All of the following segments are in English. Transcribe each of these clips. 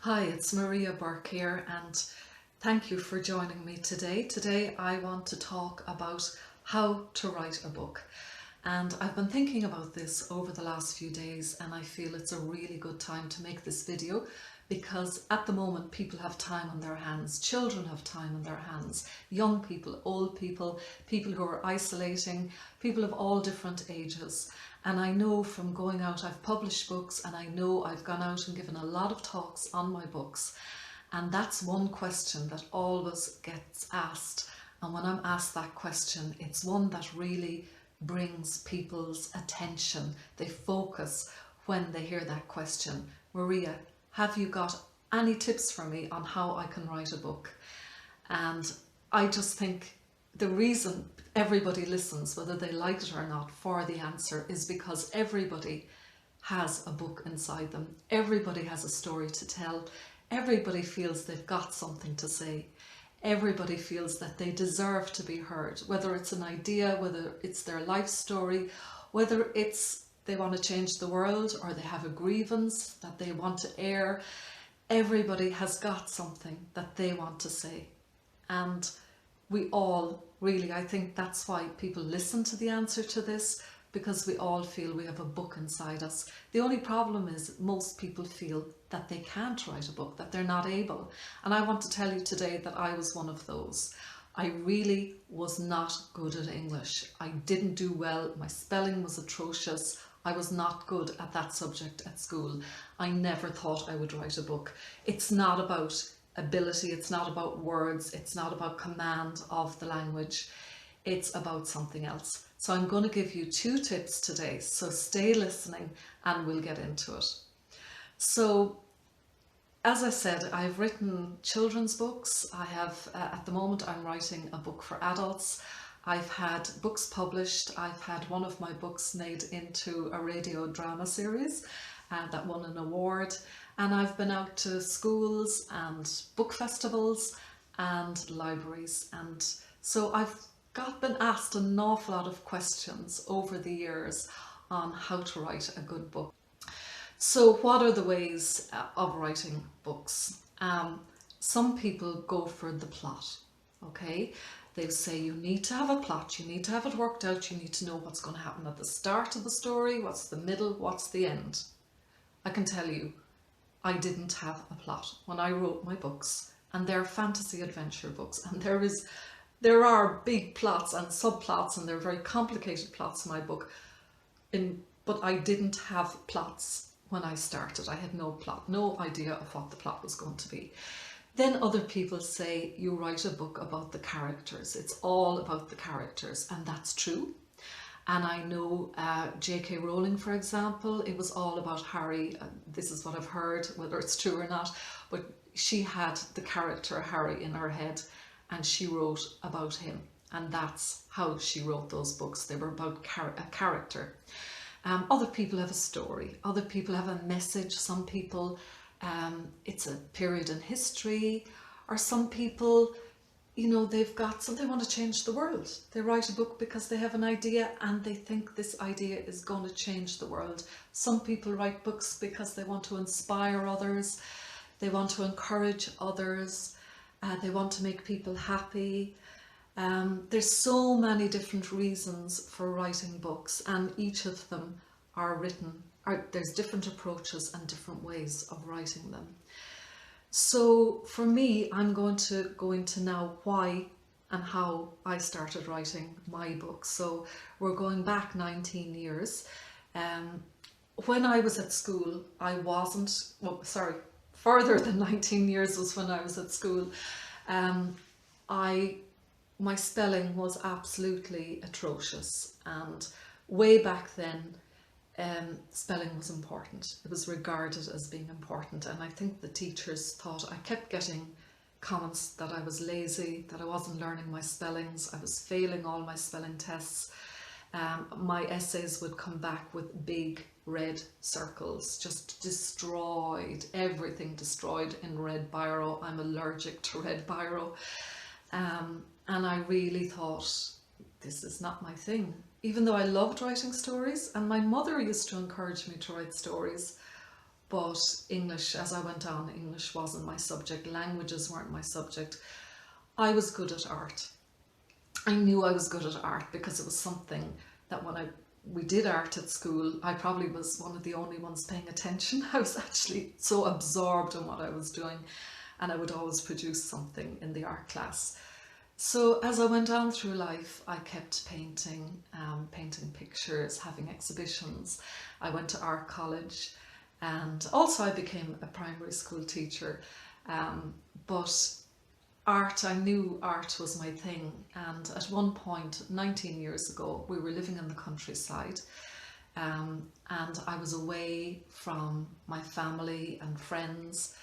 Hi, it's Maria Burke here, and thank you for joining me today. Today I want to talk about how to write a book. And I've been thinking about this over the last few days, and I feel it's a really good time to make this video because at the moment people have time on their hands, children have time on their hands, young people, old people, people who are isolating, people of all different ages. And I know from going out, I've published books, and I know I've gone out and given a lot of talks on my books. And that's one question that always gets asked. And when I'm asked that question, it's one that really brings people's attention. They focus when they hear that question. Maria, have you got any tips for me on how I can write a book? And I just think the reason everybody listens, whether they like it or not, for the answer is because everybody has a book inside them. Everybody has a story to tell. Everybody feels they've got something to say. Everybody feels that they deserve to be heard, whether it's an idea, whether it's their life story, whether it's they want to change the world or they have a grievance that they want to air. Everybody has got something that they want to say. And we all really, I think that's why people listen to the answer to this, because we all feel we have a book inside us. The only problem is most people feel that they can't write a book, that they're not able. And I want to tell you today that I was one of those. I really was not good at English. I didn't do well. My spelling was atrocious. I was not good at that subject at school. I never thought I would write a book. It's not about ability, it's not about words, it's not about command of the language. It's about something else. So I'm going to give you 2 tips today, so stay listening and we'll get into it. So as I said, I've written children's books. I have, at the moment I'm writing a book for adults. I've had books published. I've had one of my books made into a radio drama series that won an award. And I've been out to schools and book festivals and libraries. And so I've been asked an awful lot of questions over the years on how to write a good book. So what are the ways of writing books? Some people go for the plot, okay? They say you need to have a plot, you need to have it worked out, you need to know what's going to happen at the start of the story, what's the middle, what's the end. I can tell you, I didn't have a plot when I wrote my books, and they're fantasy adventure books, and there are big plots and subplots, and they're very complicated plots in my book, but I didn't have plots when I started. I had no plot, no idea of what the plot was going to be. Then other people say you write a book about the characters. It's all about the characters, and that's true. And I know J.K. Rowling, for example, it was all about Harry. This is what I've heard, whether it's true or not, but she had the character Harry in her head and she wrote about him. And that's how she wrote those books. They were about a character. Other people have a story. Other people have a message. Some people, it's a period in history, or some people, you know, they've got something, they want to change the world. They write a book because they have an idea and they think this idea is going to change the world. Some people write books because they want to inspire others. They want to encourage others. They want to make people happy. There's so many different reasons for writing books, and each of them are written, there's different approaches and different ways of writing them. So for me, I'm going to go into now why and how I started writing my book. So we're going back 19 years. When I was at school, I wasn't, well, sorry, further than 19 years was when I was at school. My spelling was absolutely atrocious, and way back then, spelling was important. It was regarded as being important, and I think the teachers thought, I kept getting comments that I was lazy, that I wasn't learning my spellings, I was failing all my spelling tests. My essays would come back with big red circles, just destroyed, everything destroyed in red biro. I'm allergic to red biro. And I really thought, this is not my thing. Even though I loved writing stories, and my mother used to encourage me to write stories, But English, as I went on, English wasn't my subject, languages weren't my subject. I was good at art. I knew I was good at art because it was something that we did art at school, I probably was one of the only ones paying attention. I was actually so absorbed in what I was doing, and I would always produce something in the art class. So as I went on through life, I kept painting, painting pictures, having exhibitions. I went to art college, and also I became a primary school teacher. But art, I knew art was my thing. And at one point, 19 years ago, we were living in the countryside, and I was away from my family and friends.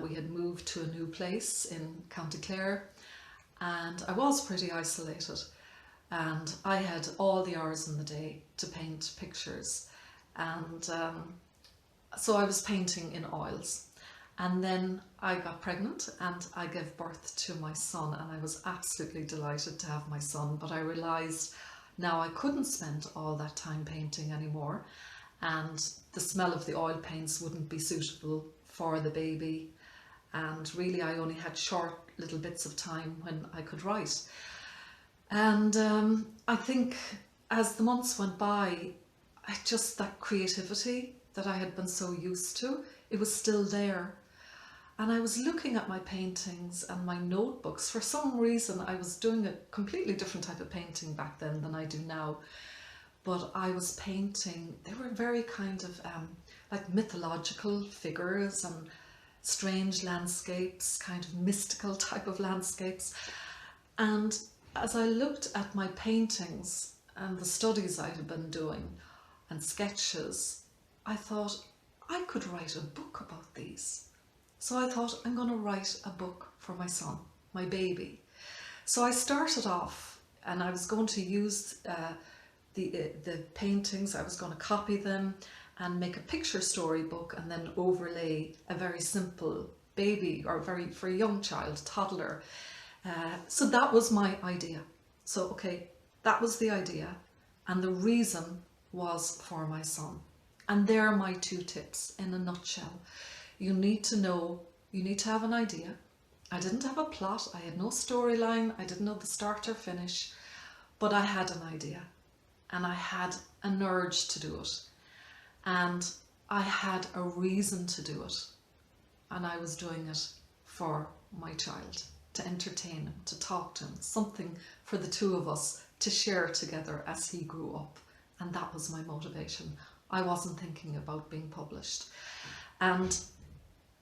We had moved to a new place in County Clare, and I was pretty isolated, and I had all the hours in the day to paint pictures, and so I was painting in oils. And then I got pregnant and I gave birth to my son, and I was absolutely delighted to have my son, but I realised now I couldn't spend all that time painting anymore, and the smell of the oil paints wouldn't be suitable for the baby, and really I only had short little bits of time when I could write. And I think as the months went by, just that creativity that I had been so used to, it was still there. And I was looking at my paintings and my notebooks. For some reason, I was doing a completely different type of painting back then than I do now. But I was painting, they were very kind of like mythological figures and strange landscapes, kind of mystical type of landscapes. And as I looked at my paintings and the studies I had been doing and sketches, I thought I could write a book about these. So I thought, I'm going to write a book for my son, my baby. So I started off, and I was going to use the paintings, I was going to copy them and make a picture storybook, and then overlay a very simple baby, or for a young child, toddler. So that was my idea. So okay, that was the idea, and the reason was for my son. And there are my 2 tips in a nutshell. You need to know, you need to have an idea. I didn't have a plot, I had no storyline, I didn't know the start or finish, but I had an idea, and I had an urge to do it, and I had a reason to do it, and I was doing it for my child, to entertain him, to talk to him, something for the 2 of us to share together as he grew up. And that was my motivation. I wasn't thinking about being published. And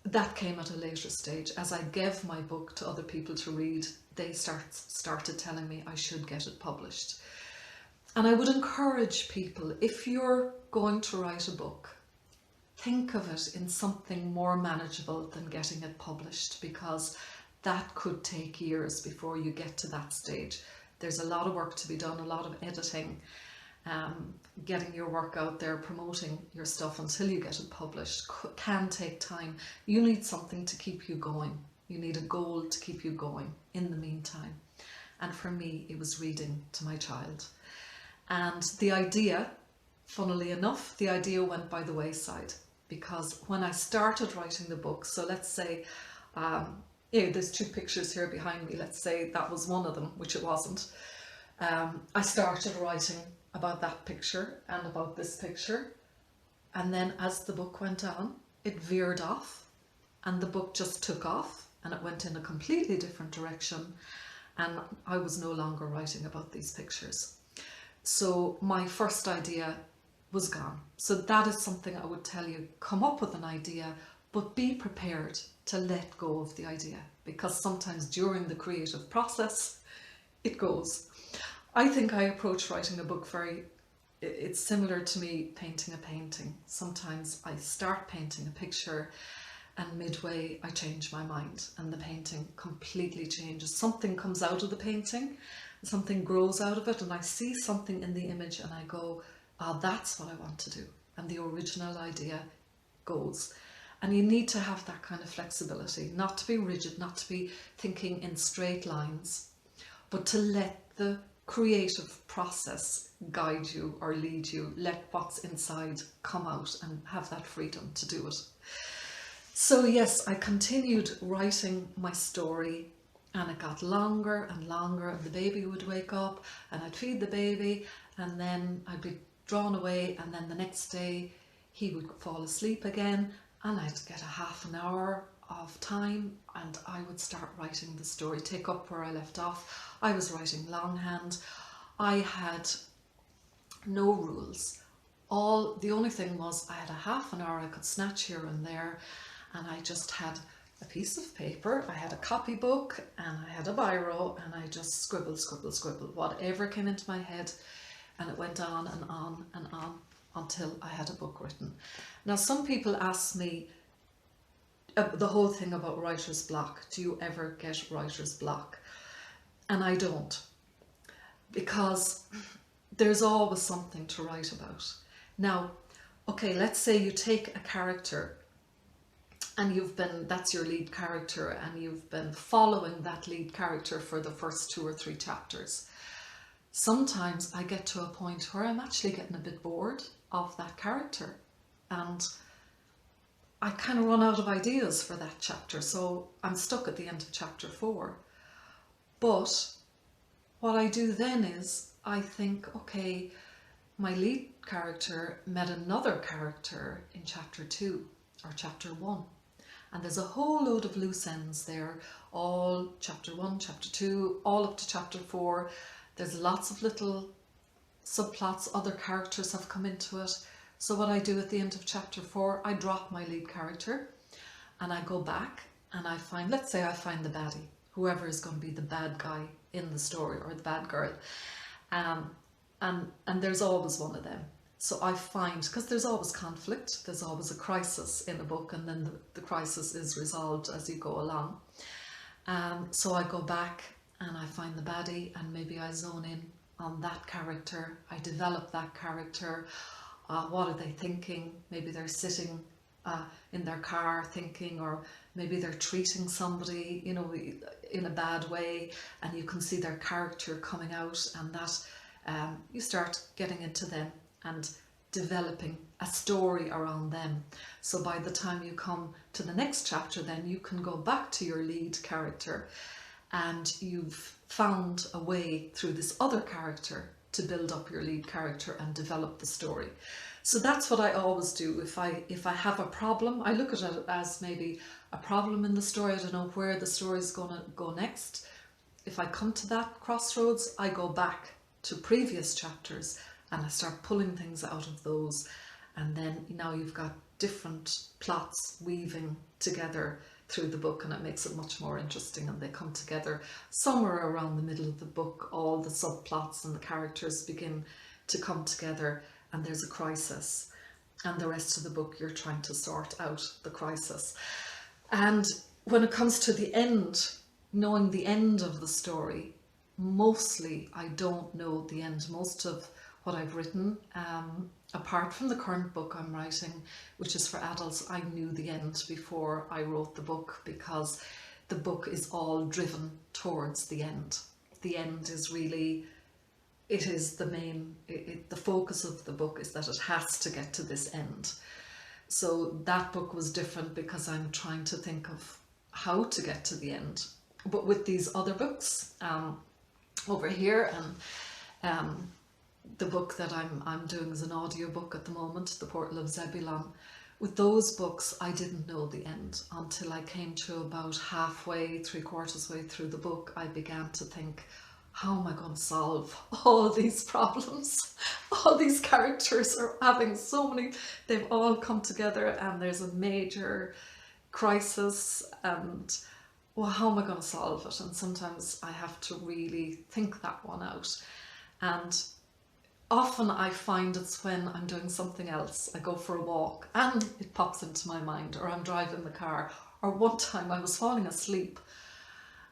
that came at a later stage. As I gave my book to other people to read, they started telling me I should get it published. And I would encourage people, if you're going to write a book, think of it in something more manageable than getting it published, because that could take years before you get to that stage. There's a lot of work to be done, a lot of editing, getting your work out there, promoting your stuff until you get it published can take time. You need something to keep you going. You need a goal to keep you going in the meantime. And for me, it was reading to my child. And the idea, funnily enough, the idea went by the wayside, because when I started writing the book, so let's say, there's 2 pictures here behind me, let's say that was one of them, which it wasn't. I started writing about that picture and about this picture, and then as the book went on, it veered off, and the book just took off, and it went in a completely different direction, and I was no longer writing about these pictures. So my first idea was gone. So that is something I would tell you: come up with an idea, but be prepared to let go of the idea, because sometimes during the creative process it goes. I think I approach writing a book it's similar to me painting a painting. Sometimes I start painting a picture and midway I change my mind and the painting completely changes. Something comes out of the painting, something grows out of it, and I see something in the image and I go, that's what I want to do. And the original idea goes. And you need to have that kind of flexibility, not to be rigid, not to be thinking in straight lines, but to let the creative process guide you or lead you. Let what's inside come out and have that freedom to do it. So yes, I continued writing my story, and it got longer and longer, and the baby would wake up and I'd feed the baby, and then I'd be drawn away, and then the next day he would fall asleep again, and I'd get a half an hour of time and I would start writing the story, take up where I left off. I was writing longhand. I had no rules. The only thing was I had a half an hour I could snatch here and there, and I just had a piece of paper, I had a copybook, and I had a biro, and I just scribbled, whatever came into my head, and it went on and on and on until I had a book written. Now, some people ask me the whole thing about writer's block. Do you ever get writer's block? And I don't, because there's always something to write about. Now, okay, let's say you take a character and that's your lead character, and you've been following that lead character for the first 2 or 3 chapters. Sometimes I get to a point where I'm actually getting a bit bored of that character, and I kind of run out of ideas for that chapter, so I'm stuck at the end of chapter 4. But what I do then is I think, okay, my lead character met another character in chapter 2 or chapter 1. And there's a whole load of loose ends there, all chapter 1, chapter 2, all up to chapter 4. There's lots of little subplots, other characters have come into it. So what I do at the end of chapter 4, I drop my lead character and I go back and I find, let's say I find the baddie, whoever is going to be the bad guy in the story, or the bad girl. And there's always one of them. So I find, because there's always conflict, there's always a crisis in a book, and then the crisis is resolved as you go along. So I go back and I find the baddie, and maybe I zone in on that character. I develop that character. What are they thinking? Maybe they're sitting in their car thinking, or maybe they're treating somebody, you know, in a bad way, and you can see their character coming out, and that you start getting into them and developing a story around them. So by the time you come to the next chapter, then you can go back to your lead character, and you've found a way through this other character to build up your lead character and develop the story. So that's what I always do. If I have a problem, I look at it as maybe a problem in the story. I don't know where the story is going to go next. If I come to that crossroads, I go back to previous chapters and I start pulling things out of those, and then now you've got different plots weaving together through the book, and it makes it much more interesting, and they come together somewhere around the middle of the book. All the subplots and the characters begin to come together, and there's a crisis, and the rest of the book you're trying to sort out the crisis. And when it comes to the end, knowing the end of the story, mostly I don't know the end. Most of what I've written, apart from the current book I'm writing, which is for adults, I knew the end before I wrote the book, because the book is all driven towards the end. The end is really, it is the main, the focus of the book is that it has to get to this end. So that book was different because I'm trying to think of how to get to the end. But with these other books over here, and the book that I'm doing is an audiobook at the moment, The Portal of Zebulon. With those books, I didn't know the end until I came to about halfway, 3/4 way through the book. I began to think, how am I going to solve all these problems? All these characters are having so many, they've all come together and there's a major crisis, and well, how am I going to solve it? And sometimes I have to really think that one out. And often I find it's when I'm doing something else. I go for a walk and it pops into my mind, or I'm driving the car, or one time I was falling asleep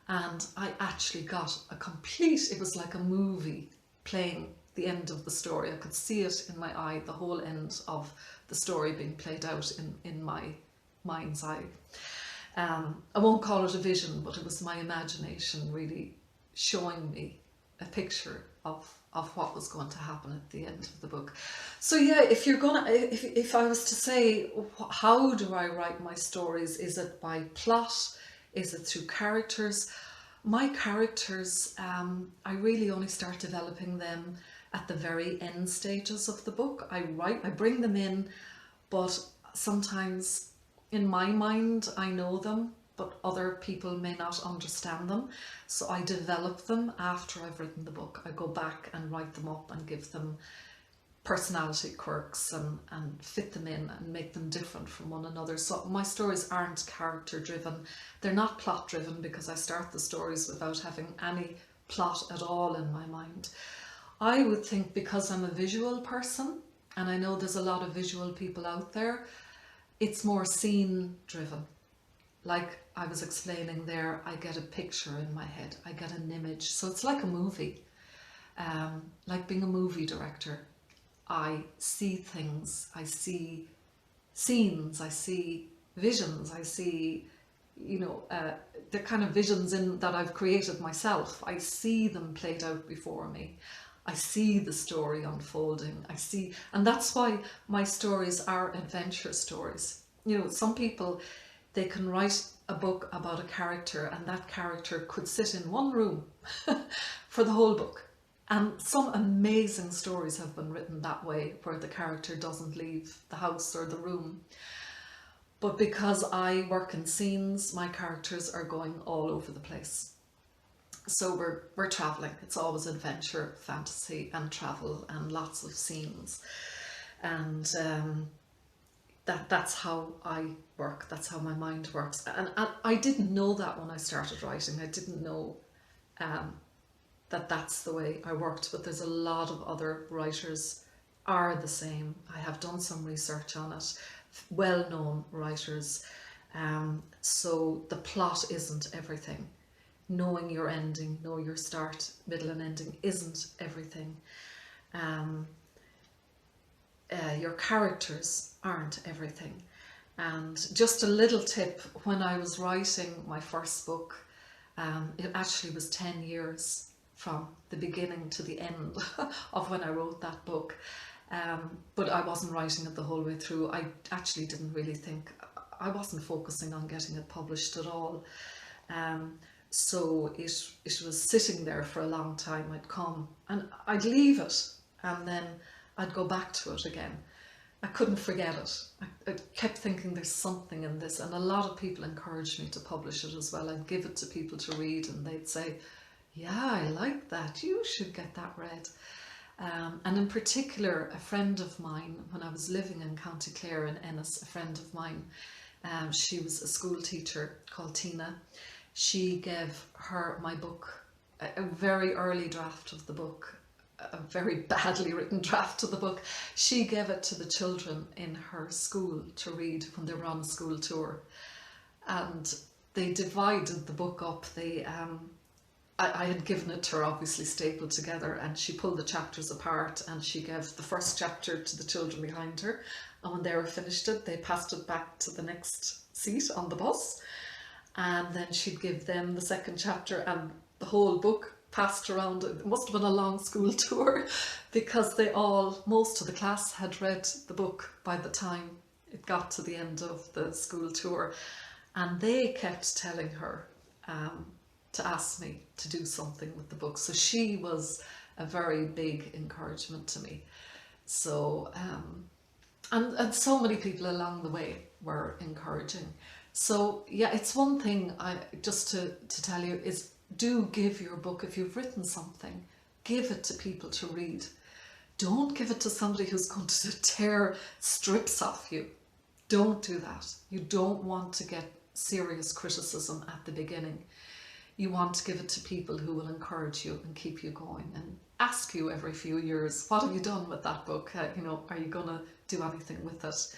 and I actually got a complete, it was like a movie playing the end of the story. I could see it in my eye, the whole end of the story being played out in my mind's eye. I won't call it a vision, but it was my imagination really showing me a picture of what was going to happen at the end of the book. So yeah, if I was to say, how do I write my stories? Is it by plot? Is it through characters? My characters, I really only start developing them at the very end stages of the book. I bring them in, but sometimes in my mind I know them, but other people may not understand them. So I develop them after I've written the book. I go back and write them up and give them personality quirks and fit them in and make them different from one another. So my stories aren't character driven. They're not plot driven, because I start the stories without having any plot at all in my mind. I would think, because I'm a visual person, and I know there's a lot of visual people out there, it's more scene driven. Like I was explaining there, I get a picture in my head, I get an image. So it's like a movie, like being a movie director. I see things, I see scenes, I see visions, I see, the kind of visions that I've created myself. I see them played out before me. I see the story unfolding. And that's why my stories are adventure stories. Some people, they can write a book about a character, and that character could sit in one room for the whole book. And some amazing stories have been written that way, where the character doesn't leave the house or the room. But because I work in scenes, my characters are going all over the place. So we're traveling. It's always adventure, fantasy and travel and lots of scenes. And that's how I work. That's how my mind works. And I didn't know that when I started writing. I didn't know that that's the way I worked, but there's a lot of other writers are the same. I have done some research on it, well-known writers. So the plot isn't everything. Knowing your ending, know your start, middle and ending isn't everything. Your characters aren't everything. And just a little tip, when I was writing my first book, it actually was 10 years from the beginning to the end of when I wrote that book. But I wasn't writing it the whole way through. I actually didn't really think, I wasn't focusing on getting it published at all. So it was sitting there for a long time. I'd come and I'd leave it, and then I'd go back to it again. I couldn't forget it. I kept thinking there's something in this, and a lot of people encouraged me to publish it as well. I'd give it to people to read, and they'd say, yeah, I like that, you should get that read. And in particular, a friend of mine, when I was living in County Clare in Ennis, a friend of mine, she was a school teacher called Tina. She gave my book, a very early draft of the book, a very badly written draft of the book. She gave it to the children in her school to read when they were on a school tour. And they divided the book up. I had given it to her, obviously stapled together, and she pulled the chapters apart, and she gave the first chapter to the children behind her. And when they were finished it, they passed it back to the next seat on the bus. And then she'd give them the second chapter, and the whole book passed around. It must have been a long school tour, because most of the class had read the book by the time it got to the end of the school tour. And they kept telling her to ask me to do something with the book. So she was a very big encouragement to me. So, and so many people along the way were encouraging. So yeah, it's one thing just to tell you is, do give your book, if you've written something, give it to people to read. Don't give it to somebody who's going to tear strips off you. Don't do that. You don't want to get serious criticism at the beginning. You want to give it to people who will encourage you and keep you going and ask you every few years, what have you done with that book? Are you going to do anything with it?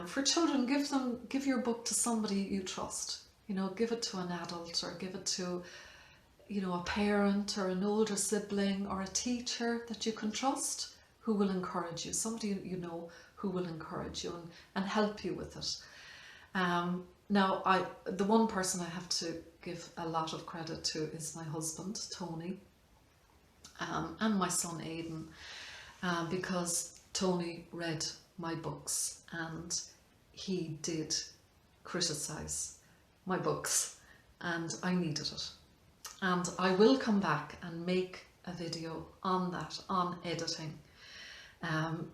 For children, give your book to somebody you trust. Give it to an adult, or give it to, a parent or an older sibling or a teacher that you can trust, who will encourage you. Somebody who will encourage you and help you with it. Now, the one person I have to give a lot of credit to is my husband, Tony. and my son Aidan, because Tony read my books and he did criticise my books, and I needed it. And I will come back and make a video on that, on editing.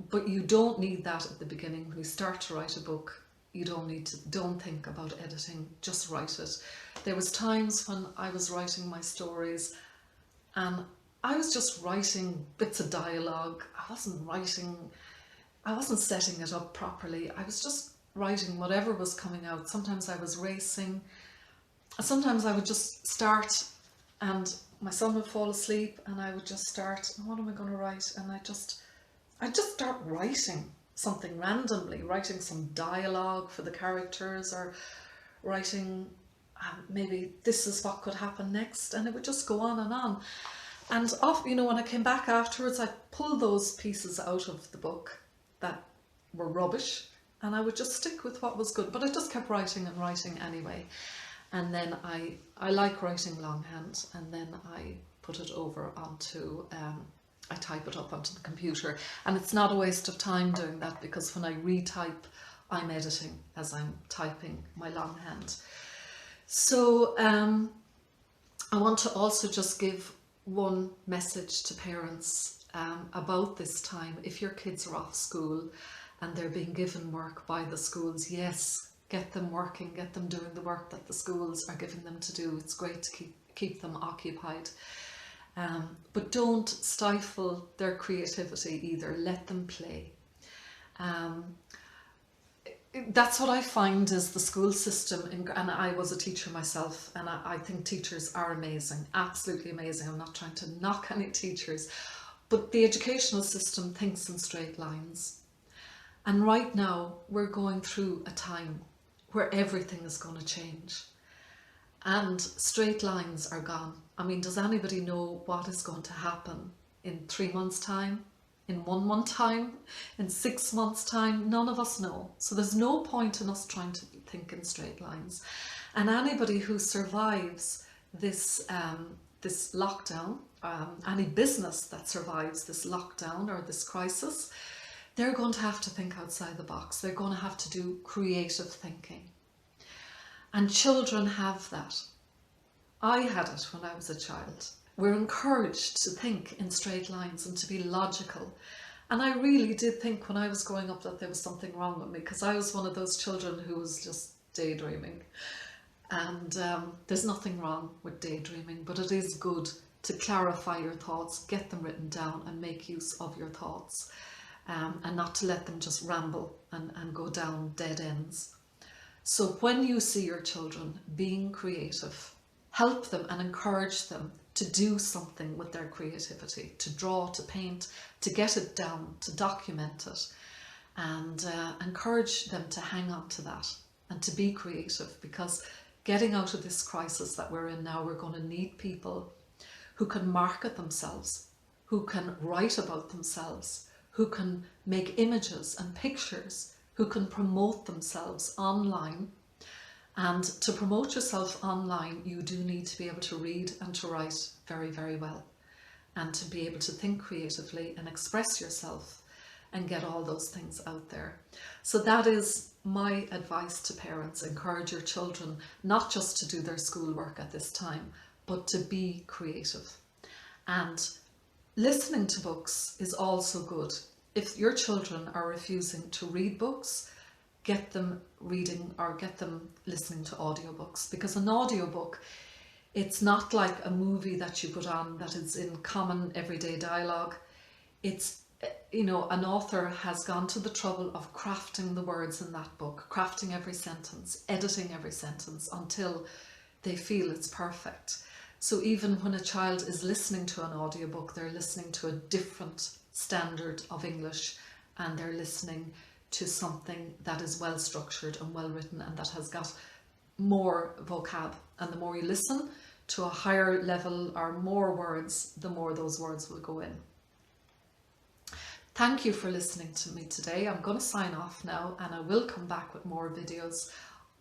But you don't need that at the beginning. When you start to write a book, you don't think about editing, just write it. There was times when I was writing my stories and I was just writing bits of dialogue. I wasn't setting it up properly. I was just writing whatever was coming out. Sometimes I was racing. Sometimes I would just start and my son would fall asleep and I would just start, what am I going to write? And I'd just start writing something randomly, writing some dialogue for the characters, or writing maybe this is what could happen next, and it would just go on. And when I came back afterwards, I'd pull those pieces out of the book that were rubbish and I would just stick with what was good, but I just kept writing and writing anyway. And then I like writing longhand, and then I put it over onto I type it up onto the computer, and it's not a waste of time doing that, because when I retype, I'm editing as I'm typing my longhand. So I want to also just give one message to parents about this time. If your kids are off school and they're being given work by the schools, yes, get them working, get them doing the work that the schools are giving them to do. It's great to keep them occupied. But don't stifle their creativity either. Let them play. That's what I find is the school system, and I was a teacher myself, and I think teachers are amazing, absolutely amazing. I'm not trying to knock any teachers, but the educational system thinks in straight lines. And right now we're going through a time where everything is going to change. And straight lines are gone. I mean, does anybody know what is going to happen in 3 months' time, in 1 month time, in 6 months' time? None of us know. So there's no point in us trying to think in straight lines. And anybody who survives this this lockdown, any business that survives this lockdown or this crisis, they're going to have to think outside the box. They're going to have to do creative thinking. And children have that. I had it when I was a child. We're encouraged to think in straight lines and to be logical. And I really did think when I was growing up that there was something wrong with me, because I was one of those children who was just daydreaming. And there's nothing wrong with daydreaming, but it is good to clarify your thoughts, get them written down and make use of your thoughts, and not to let them just ramble and go down dead ends. So when you see your children being creative, help them and encourage them to do something with their creativity, to draw, to paint, to get it down, to document it, and encourage them to hang on to that and to be creative, because getting out of this crisis that we're in now, we're going to need people who can market themselves, who can write about themselves, who can make images and pictures, who can promote themselves online. And to promote yourself online, you do need to be able to read and to write very, very well, and to be able to think creatively and express yourself and get all those things out there. So that is my advice to parents. Encourage your children not just to do their schoolwork at this time, but to be creative. And listening to books is also good. If your children are refusing to read books, get them reading or get them listening to audiobooks, because an audiobook, it's not like a movie that you put on that is in common everyday dialogue. It's, an author has gone to the trouble of crafting the words in that book, crafting every sentence, editing every sentence until they feel it's perfect. So even when a child is listening to an audiobook, they're listening to a different standard of English, and they're listening to something that is well structured and well written and that has got more vocab. And the more you listen to a higher level or more words, the more those words will go in. Thank you for listening to me today. I'm going to sign off now, and I will come back with more videos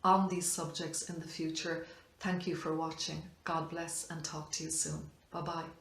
on these subjects in the future. Thank you for watching. God bless, and talk to you soon. Bye-bye.